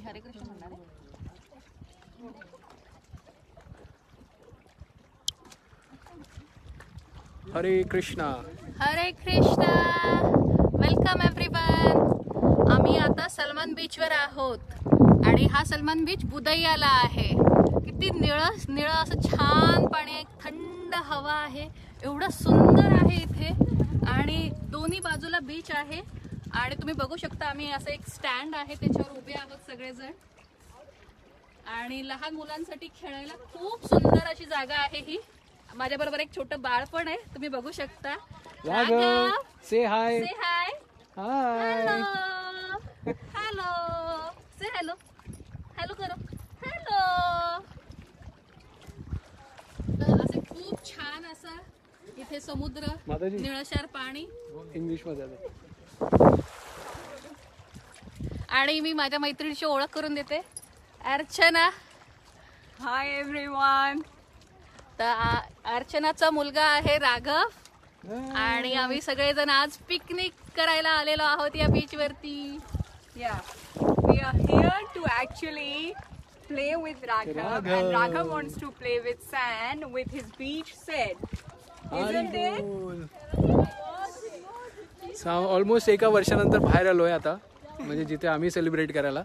हरे कृष्ण म्हणणार आहे. हरे कृष्णा. हरे कृष्णा. Welcome everyone. आम्ही आता सलमान बीचवर आहोत आणि हा सलमान बीच बुदैयाला आहे. किती निळं निळं असं छान पाणी आहे, थंड हवा आहे, एवढं सुंदर आहे इथे. आणि दोन्ही बाजूला बीच आहे आणि तुम्ही बघू शकता आम्ही असं एक स्टँड आहे त्याच्यावर उभे आहोत सगळेजण. आणि लहान मुलांसाठी खेळायला खूप सुंदर अशी जागा आहे ही. माझ्या बरोबर एक छोटं बाळ पण आहे, तुम्ही बघू शकता. Raghav, say hi. Say hi. Hi. Hello hello. Say hello. Hello करो. हॅलो. असे खूप छान असा इथे समुद्र, निळशार पाणी. इंग्लिश मध्ये. आणि मी माझ्या मैत्रिणीची ओळख करून देते. अर्चना. Hi everyone. तर अर्चनाचा मुलगा आहे राघव आणि आम्ही सगळेजण आज पिकनिक करायला आलेलो आहोत या बीच वरती. Yeah, we are here to actually play with Raghav, and Raghav wants to play with sand with his beach set. Isn't it? Almost एका वर्षानंतर बाहेर आलोय आता, म्हणजे जिथे आम्ही सेलिब्रेट करायला.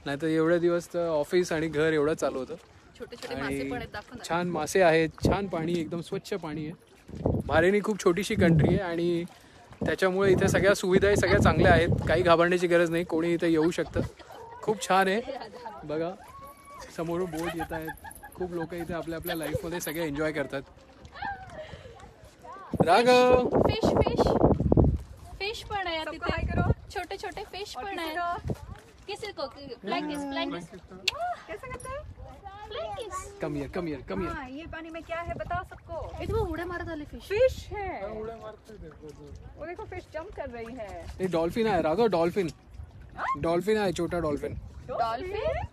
नाहीतर एवढे दिवस तर ऑफिस आणि घर एवढं चालू होतं. छोटे छोटे मासे पण आहेत, दाखव ना. छान मासे आहेत, छान पाणी, एकदम स्वच्छ पाणी आहे. बहारेन खूप छोटीशी कंट्री आहे आणि त्याच्यामुळे इथे सगळ्या सुविधाही सगळ्या चांगल्या आहेत. काही घाबरण्याची गरज नाही, कोणी इथे येऊ शकतं. खूप छान आहे. बघा समोरून बोट येत आहेत. खूप लोक इथे आपल्या आपल्या लाईफमध्ये सगळे एन्जॉय करतात. राघव. फिश फिश फिश पण आहे सबको तिथे. हाय करो. छोटे छोटे फिश और पण किसी आहेत. को किसी को ब्लैंकिस ब्लैंकिस कैसे करते हैं? ब्लैंकिस. Come here come here come here. हाँ, ये पानी में क्या है बताओ सबको. इथे बघ उड्या मारत आले फिश. फिश है. वो देखो फिश जंप कर रही है. ये डॉल्फिन आहे राघव. डॉल्फिन. डॉल्फिन आहे, छोटा डॉल्फिन. डॉल्फिन.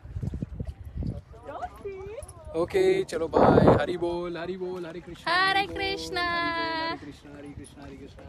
ओके चलो बाय. हरी बोल हरी बोल. हरे कृष्णा हरे कृष्णा. हरे कृष्णा हरे कृष्णा हरे कृष्णा.